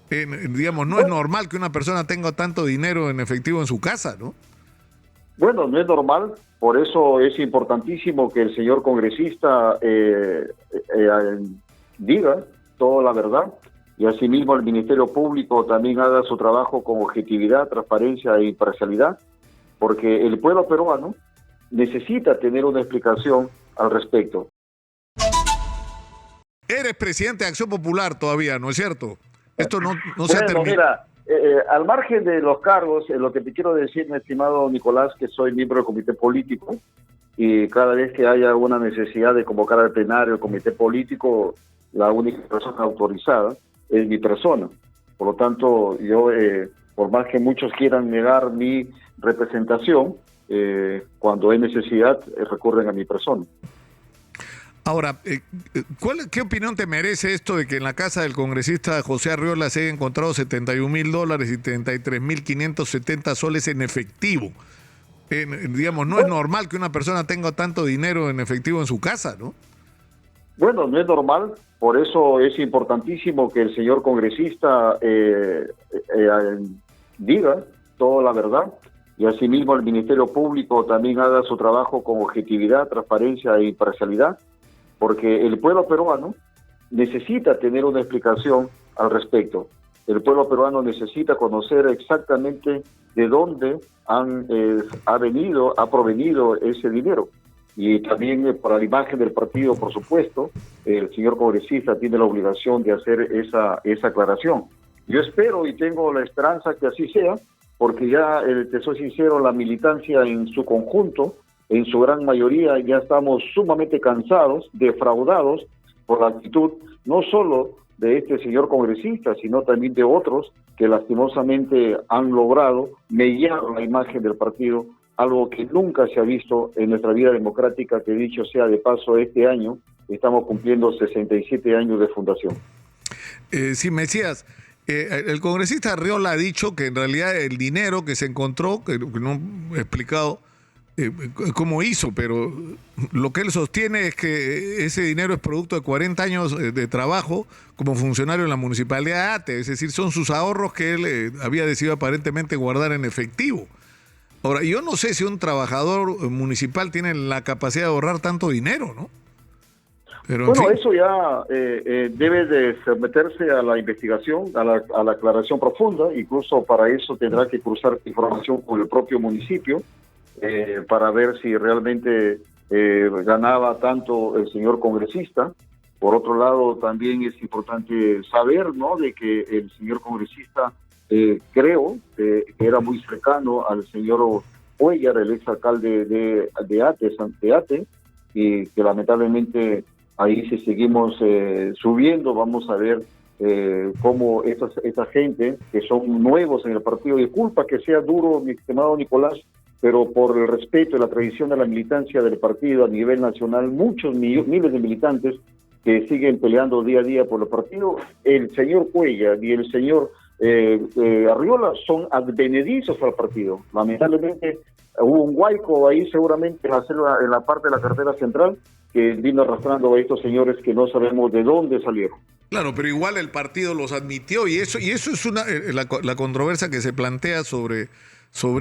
Digamos, no es Bueno, normal que una persona tenga tanto dinero en efectivo en su casa, ¿no? bueno, no es normal, por eso es importantísimo que el señor congresista diga toda la verdad y asimismo el Ministerio Público también haga su trabajo con objetividad, transparencia e imparcialidad, porque el pueblo peruano necesita tener una explicación al respecto. Eres presidente de Acción Popular todavía, ¿no es cierto? Esto no se ha Bueno, terminado. mira, al margen de los cargos, lo que te quiero decir, mi estimado Nicolás, que soy miembro del comité político y cada vez que haya alguna necesidad de convocar al plenario, el comité político, la única persona autorizada es mi persona. Por lo tanto, yo, por más que muchos quieran negar mi representación, cuando hay necesidad, recurren a mi persona. Ahora, ¿qué opinión te merece esto de que en la casa del congresista José Arriola se hayan encontrado $71.000 y 33.570 soles en efectivo? Digamos, no es Bueno, normal que una persona tenga tanto dinero en efectivo en su casa, ¿no? Bueno, no es normal, por eso es importantísimo que el señor congresista diga toda la verdad y asimismo el Ministerio Público también haga su trabajo con objetividad, transparencia e imparcialidad, porque el pueblo peruano necesita tener una explicación al respecto. El pueblo peruano necesita conocer exactamente de dónde ha provenido ese dinero. Y también para la imagen del partido, por supuesto, el señor congresista tiene la obligación de hacer esa aclaración. Yo espero y tengo la esperanza que así sea, porque ya, te soy sincero, la militancia en su conjunto, en su gran mayoría, ya estamos sumamente cansados, defraudados por la actitud no solo de este señor congresista, sino también de otros que lastimosamente han logrado mellar la imagen del partido, algo que nunca se ha visto en nuestra vida democrática, que dicho sea de paso, este año estamos cumpliendo 67 años de fundación. Sí, me decías, el congresista Arriola ha dicho que en realidad el dinero que se encontró, que no he explicado cómo hizo, pero lo que él sostiene es que ese dinero es producto de 40 años de trabajo como funcionario en la municipalidad de Ate, es decir, son sus ahorros que él había decidido aparentemente guardar en efectivo. Ahora, yo no sé si un trabajador municipal tiene la capacidad de ahorrar tanto dinero, ¿no? Pero en Bueno, fin. eso ya debe de someterse a la investigación, a la aclaración profunda, incluso para eso tendrá que cruzar información con el propio municipio para ver si realmente ganaba tanto el señor congresista. Por otro lado, también es importante saber, ¿no?, de que el señor congresista, creo, que era muy cercano al señor Cuellar, el exalcalde de Ate, y que lamentablemente ahí si seguimos subiendo, vamos a ver cómo esta gente, que son nuevos en el partido, disculpa que sea duro, mi estimado Nicolás, pero por el respeto y la tradición de la militancia del partido a nivel nacional, muchos miles de militantes que siguen peleando día a día por el partido, el señor Cuellar y el señor Arriola son advenedizos al partido. Lamentablemente hubo un huaico ahí seguramente en la parte de la cartera central que vino arrastrando a estos señores que no sabemos de dónde salieron. Claro, pero igual el partido los admitió y eso es una la controversia que se plantea sobre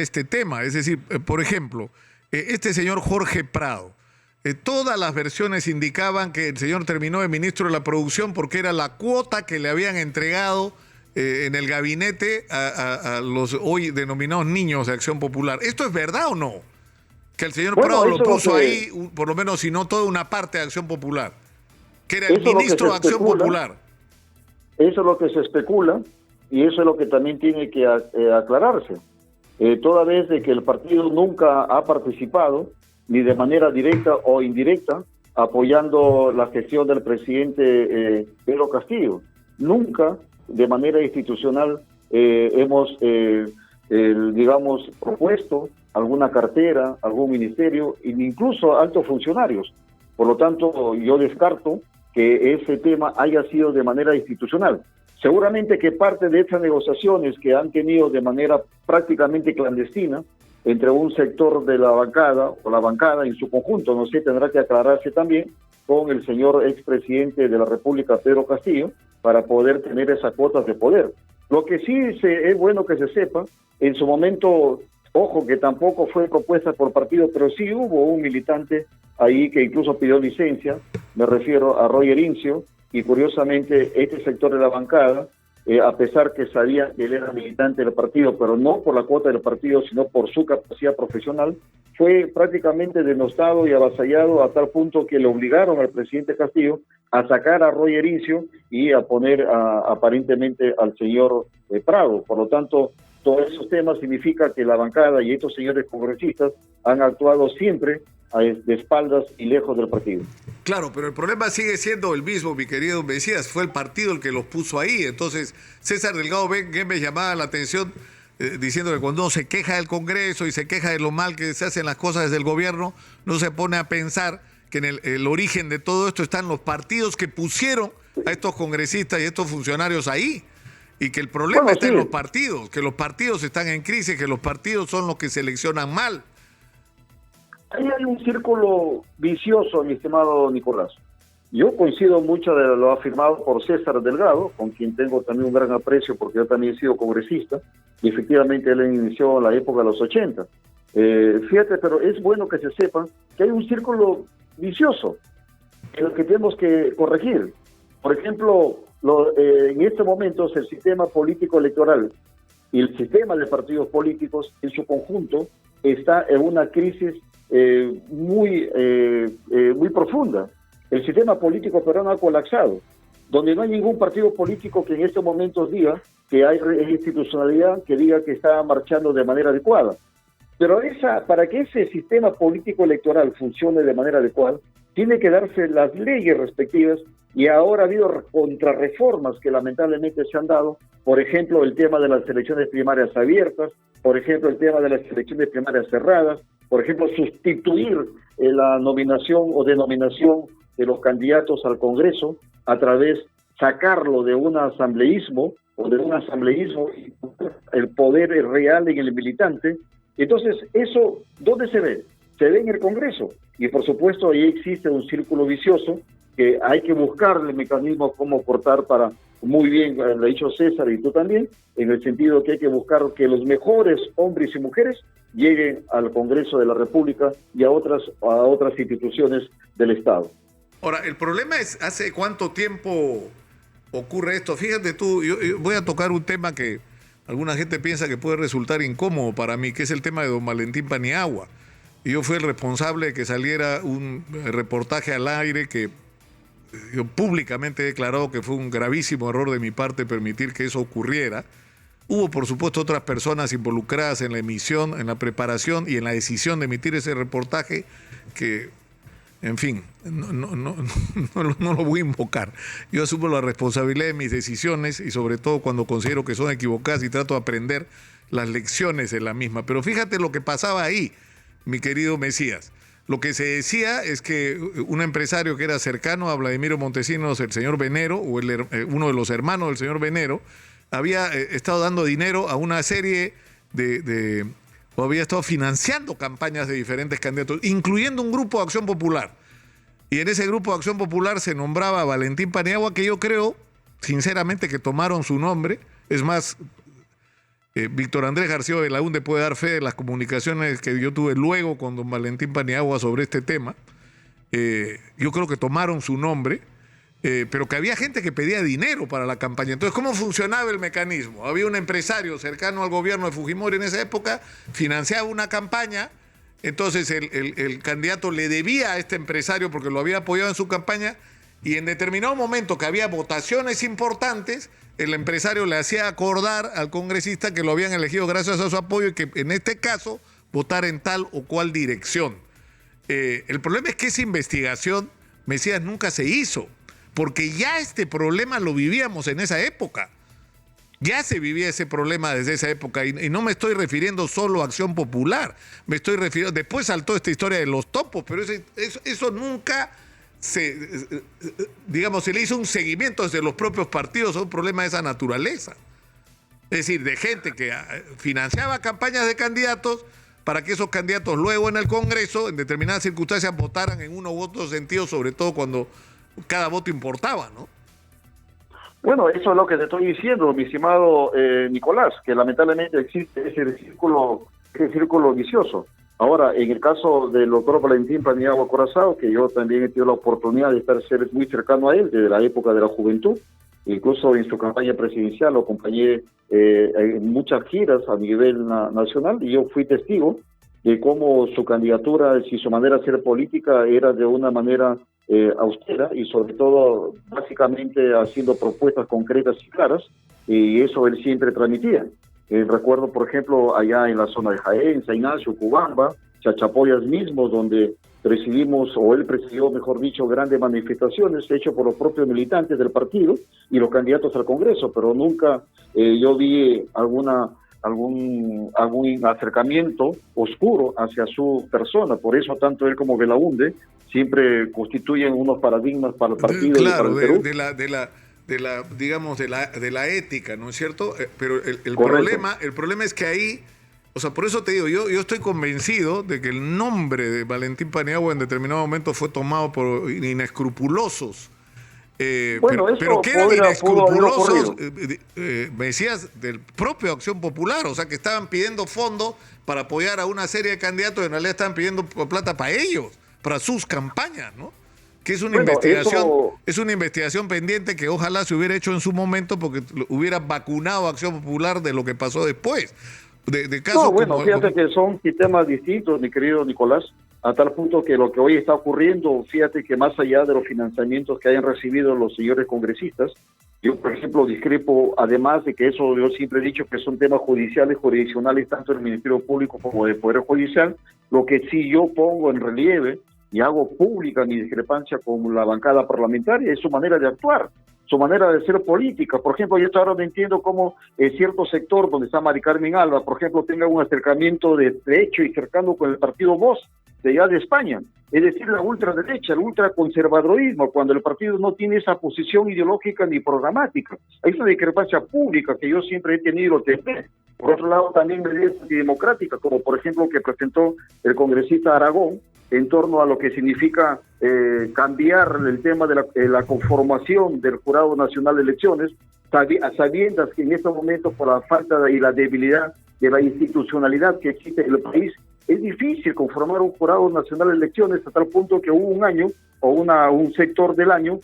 este tema. Es decir, por ejemplo, este señor Jorge Prado, todas las versiones indicaban que el señor terminó de ministro de la producción porque era la cuota que le habían entregado en el gabinete a los hoy denominados niños de Acción Popular. ¿Esto es verdad o no? Que el señor Bueno, Prado lo eso es lo puso que, ahí, por lo menos, si no toda una parte de Acción Popular, que era el eso es lo que ministro se de Acción especula, Popular. eso es lo que se especula y eso es lo que también tiene que aclararse. Toda vez de que el partido nunca ha participado, ni de manera directa o indirecta, apoyando la gestión del presidente Pedro Castillo. Nunca, de manera institucional, hemos, digamos, propuesto alguna cartera, algún ministerio, e incluso altos funcionarios. Por lo tanto, yo descarto que ese tema haya sido de manera institucional. Seguramente que parte de estas negociaciones que han tenido de manera prácticamente clandestina entre un sector de la bancada, o la bancada en su conjunto, no sé, tendrá que aclararse también con el señor expresidente de la República, Pedro Castillo, para poder tener esas cuotas de poder. Lo que sí es bueno que se sepa, en su momento, ojo que tampoco fue propuesta por partido, pero sí hubo un militante ahí que incluso pidió licencia, me refiero a Roger Incio, y curiosamente este sector de la bancada, a pesar que sabía que él era militante del partido, pero no por la cuota del partido, sino por su capacidad profesional, fue prácticamente denostado y avasallado a tal punto que le obligaron al presidente Castillo a sacar a Roger Incio y a poner aparentemente al señor Prado. Por lo tanto, todos esos temas significa que la bancada y estos señores congresistas han actuado siempre de espaldas y lejos del partido. Claro, pero el problema sigue siendo el mismo, mi querido Mesías. Fue el partido el que los puso ahí. Entonces, César Delgado me llamaba la atención diciendo que cuando uno se queja del Congreso y se queja de lo mal que se hacen las cosas desde el gobierno, no se pone a pensar que en el origen de todo esto están los partidos que pusieron a estos congresistas y a estos funcionarios ahí. Y que el problema está en los partidos, que los partidos están en crisis, que los partidos son los que seleccionan mal. Ahí hay un círculo vicioso, mi estimado Nicolás. Yo coincido mucho de lo afirmado por César Delgado, con quien tengo también un gran aprecio porque yo también he sido congresista, y efectivamente él inició en la época de los 80. Fíjate, pero es bueno que se sepa que hay un círculo vicioso en el que tenemos que corregir. Por ejemplo, en este momento el sistema político electoral y el sistema de partidos políticos en su conjunto está en una crisis muy profunda. El sistema político peruano ha colapsado, donde no hay ningún partido político que en estos momentos diga que hay institucionalidad que diga que está marchando de manera adecuada. Pero para que ese sistema político electoral funcione de manera adecuada, tiene que darse las leyes respectivas, y ahora ha habido contrarreformas que lamentablemente se han dado, por ejemplo, el tema de las elecciones primarias abiertas, por ejemplo, el tema de las elecciones primarias cerradas, por ejemplo, sustituir la nominación o denominación de los candidatos al Congreso a través, sacarlo de un asambleísmo el poder real en el militante. Entonces, ¿eso dónde se ve? Se ve en el Congreso, y por supuesto ahí existe un círculo vicioso que hay que buscar el mecanismo cómo cortar para, muy bien lo ha dicho César y tú también, en el sentido que hay que buscar que los mejores hombres y mujeres lleguen al Congreso de la República y a otras instituciones del Estado. Ahora, el problema es hace cuánto tiempo ocurre esto. Fíjate tú, yo voy a tocar un tema que alguna gente piensa que puede resultar incómodo para mí, que es el tema de don Valentín Paniagua. Y yo fui el responsable de que saliera un reportaje al aire que yo públicamente he declarado que fue un gravísimo error de mi parte permitir que eso ocurriera. Hubo, por supuesto, otras personas involucradas en la emisión, en la preparación y en la decisión de emitir ese reportaje que, en fin, no lo voy a invocar. Yo asumo la responsabilidad de mis decisiones y sobre todo cuando considero que son equivocadas y trato de aprender las lecciones de la misma. Pero fíjate lo que pasaba ahí, mi querido Mesías. Lo que se decía es que un empresario que era cercano a Vladimiro Montesinos, el señor Venero, o uno de los hermanos del señor Venero, había estado dando dinero a una serie o había estado financiando campañas de diferentes candidatos, incluyendo un grupo de Acción Popular. Y en ese grupo de Acción Popular se nombraba a Valentín Paniagua, que yo creo, sinceramente, que tomaron su nombre. Es más, Víctor Andrés García de la UNDE puede dar fe de las comunicaciones que yo tuve luego con don Valentín Paniagua sobre este tema. Yo creo que tomaron su nombre, pero que había gente que pedía dinero para la campaña. Entonces, ¿cómo funcionaba el mecanismo? Había un empresario cercano al gobierno de Fujimori en esa época, financiaba una campaña, entonces el candidato le debía a este empresario porque lo había apoyado en su campaña, y en determinado momento que había votaciones importantes, el empresario le hacía acordar al congresista que lo habían elegido gracias a su apoyo y que en este caso votara en tal o cual dirección. El problema es que esa investigación, Mesías, nunca se hizo, porque ya este problema lo vivíamos en esa época. Ya se vivía ese problema desde esa época, y no me estoy refiriendo solo a Acción Popular, me estoy refiriendo, después saltó esta historia de los topos, pero eso nunca se le hizo un seguimiento desde los propios partidos a un problema de esa naturaleza. Es decir, de gente que financiaba campañas de candidatos para que esos candidatos luego en el Congreso, en determinadas circunstancias, votaran en uno u otro sentido, sobre todo cuando cada voto importaba, ¿no? Bueno, eso es lo que te estoy diciendo, mi estimado Nicolás, que lamentablemente existe ese círculo vicioso. Ahora, en el caso del doctor Valentín Paniagua Corazao, que yo también he tenido la oportunidad de estar muy cercano a él desde la época de la juventud, incluso en su campaña presidencial lo acompañé en muchas giras a nivel nacional, y yo fui testigo de cómo su candidatura y su manera de hacer política era de una manera austera, y sobre todo básicamente haciendo propuestas concretas y claras, y eso él siempre transmitía. Recuerdo, por ejemplo, allá en la zona de Jaén, San Ignacio, Cubamba, Chachapoyas mismos, donde presidimos, o él presidió, mejor dicho, grandes manifestaciones hechas por los propios militantes del partido y los candidatos al Congreso, pero nunca yo vi algún acercamiento oscuro hacia su persona. Por eso tanto él como Belaunde siempre constituyen unos paradigmas para el partido. Claro, y para el Perú. digamos, de la ética, ¿no es cierto? Pero el problema es que ahí, o sea, por eso te digo, yo estoy convencido de que el nombre de Valentín Paniagua en determinado momento fue tomado por inescrupulosos. Pero que eran inescrupulosos, me decías, del propio Acción Popular, o sea, que estaban pidiendo fondos para apoyar a una serie de candidatos y en realidad estaban pidiendo plata para ellos, para sus campañas, ¿no? Que es una investigación pendiente que ojalá se hubiera hecho en su momento, porque hubiera vacunado a Acción Popular de lo que pasó después. Fíjate que son sistemas distintos, mi querido Nicolás, a tal punto que lo que hoy está ocurriendo, fíjate que más allá de los financiamientos que hayan recibido los señores congresistas, yo, por ejemplo, discrepo, además de que eso yo siempre he dicho que son temas judiciales, jurisdiccionales, tanto del Ministerio Público como del Poder Judicial. Lo que sí yo pongo en relieve y hago pública mi discrepancia con la bancada parlamentaria es su manera de actuar, su manera de ser política. Por ejemplo, yo ahora no entiendo cómo cierto sector donde está Mari Carmen Alba, por ejemplo, tenga un acercamiento de hecho y cercano con el partido Vox de allá de España, es decir, la ultraderecha, el ultraconservadorismo, cuando el partido no tiene esa posición ideológica ni programática. Hay una discrepancia pública que yo siempre he tenido. Por otro lado, también medidas antidemocráticas, como por ejemplo que presentó el congresista Aragón, en torno a lo que significa cambiar el tema de la conformación del Jurado Nacional de Elecciones, sabiendas que en estos momentos, por la falta y la debilidad de la institucionalidad que existe en el país, es difícil conformar un Jurado Nacional de Elecciones, a tal punto que hubo un año o un sector del año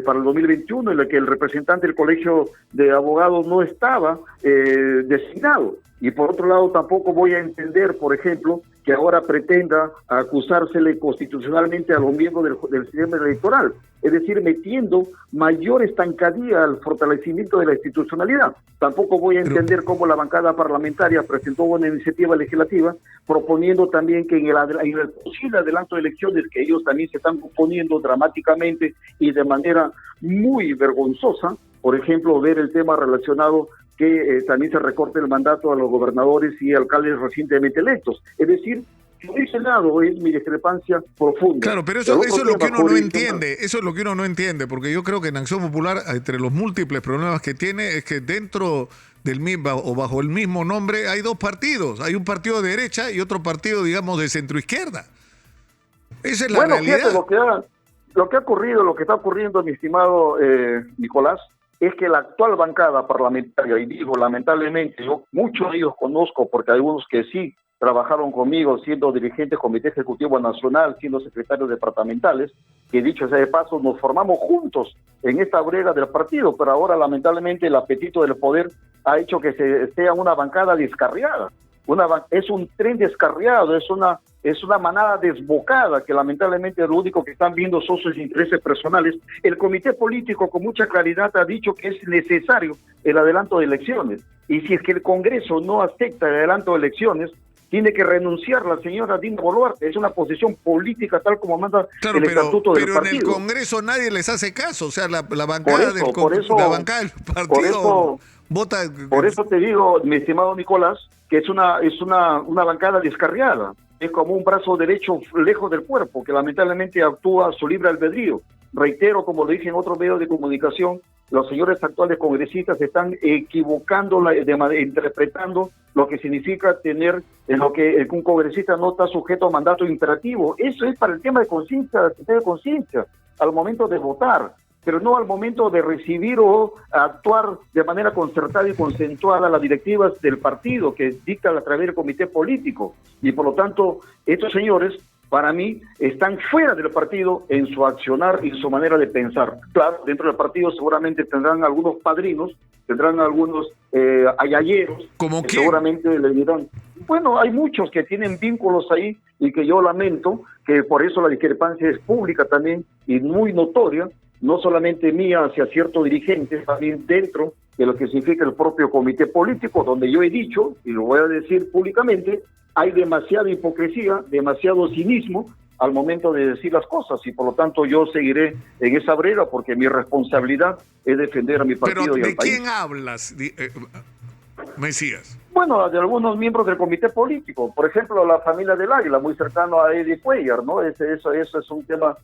para el 2021 en el que el representante del Colegio de Abogados no estaba designado. Y por otro lado, tampoco voy a entender, por ejemplo, que ahora pretenda acusársele constitucionalmente a los miembros del sistema electoral, es decir, metiendo mayor estancadía al fortalecimiento de la institucionalidad. Tampoco voy a entender cómo la bancada parlamentaria presentó una iniciativa legislativa proponiendo también que en el posible adelanto de elecciones, que ellos también se están oponiendo dramáticamente y de manera muy vergonzosa, por ejemplo, ver el tema relacionado que también se recorte el mandato a los gobernadores y alcaldes recientemente electos. Es decir, por ese lado es mi discrepancia profunda. Claro, pero eso es lo que uno no entiende, eso es lo que uno no entiende, porque yo creo que en Acción Popular, entre los múltiples problemas que tiene, es que dentro del mismo o bajo el mismo nombre hay dos partidos, hay un partido de derecha y otro partido, digamos, de centroizquierda. Esa es la realidad. Fíjate, lo que ha ocurrido, lo que está ocurriendo, mi estimado Nicolás, es que la actual bancada parlamentaria, y digo lamentablemente, yo muchos de ellos conozco porque hay algunos que sí trabajaron conmigo siendo dirigentes del Comité Ejecutivo Nacional, siendo secretarios departamentales, que dicho sea de paso, nos formamos juntos en esta brega del partido, pero ahora lamentablemente el apetito del poder ha hecho que sea una bancada descarriada. Es un tren descarriado, es una manada desbocada que lamentablemente lo único que están viendo son sus intereses personales. El comité político con mucha claridad ha dicho que es necesario el adelanto de elecciones, y si es que el Congreso no acepta el adelanto de elecciones, tiene que renunciar la señora Dina Boluarte. Es una posición política tal como manda el estatuto del partido. Pero en el Congreso nadie les hace caso, o sea, la bancada del partido vota. Por eso te digo, mi estimado Nicolás, que es una bancada descarriada. Es como un brazo derecho lejos del cuerpo, que lamentablemente actúa a su libre albedrío. Reitero, como lo dije en otros medios de comunicación, los señores actuales congresistas están equivocando, interpretando lo que significa tener en lo que un congresista no está sujeto a mandato imperativo. Eso es para el tema de conciencia al momento de votar. pero no al momento de recibir o actuar de manera concertada y consensuada las directivas del partido que dicta a través del comité político. Y por lo tanto, estos señores, para mí, están fuera del partido en su accionar y su manera de pensar. Claro, dentro del partido seguramente tendrán algunos padrinos, tendrán algunos ayayeros, ¿Como que quién? seguramente le dirán. Bueno, hay muchos que tienen vínculos ahí y que yo lamento, que por eso la discrepancia es pública también y muy notoria, no solamente mía hacia ciertos dirigentes, también dentro de lo que significa el propio comité político, donde yo he dicho, y lo voy a decir públicamente, hay demasiada hipocresía, demasiado cinismo al momento de decir las cosas, y por lo tanto yo seguiré en esa brega porque mi responsabilidad es defender a mi partido Pero y ¿de al país. quién hablas, Mesías? Bueno, de algunos miembros del comité político, por ejemplo, la familia del Águila, muy cercano a Eddie Cuellar, ¿no? Eso es un tema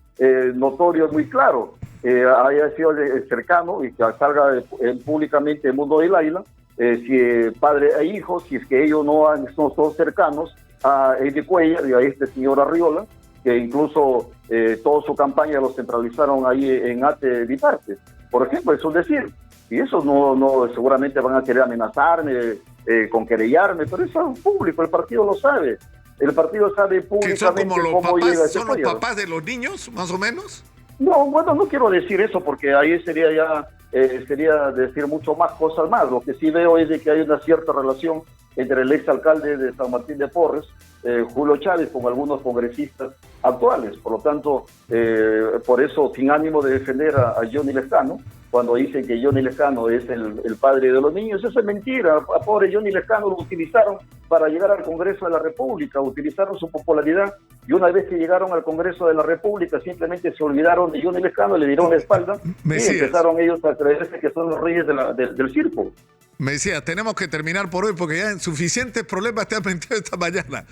notorio, muy claro. Haya sido cercano y que salga públicamente el mundo del Águila, si padre e hijo, si es que ellos no son cercanos a Eddie Cuellar y a este señor Arriola, que incluso toda su campaña lo centralizaron ahí en Ate Diparte. Por ejemplo, es un decir. Y eso no seguramente van a querer amenazarme, con querellarme, pero eso es público, el partido lo sabe. El partido sabe ¿Que son públicamente como los cómo llega papás, ese son los periodo. papás de los niños, más o menos? No, bueno, no quiero decir eso porque ahí sería ya sería decir mucho más cosas más. Lo que sí veo es de que hay una cierta relación entre el exalcalde de San Martín de Porres, Julio Chávez, con algunos congresistas actuales. Por lo tanto, por eso, sin ánimo de defender a Johnny Lescano, cuando dicen que Johnny Lescano es el padre de los niños, eso es mentira. A pobre Johnny Lescano lo utilizaron para llegar al Congreso de la República, utilizaron su popularidad, y una vez que llegaron al Congreso de la República simplemente se olvidaron de Johnny Lescano, le dieron la espalda Mesías. y empezaron ellos a creerse que son los reyes del circo. Me decía, tenemos que terminar por hoy porque ya en suficientes problemas te han metido esta mañana.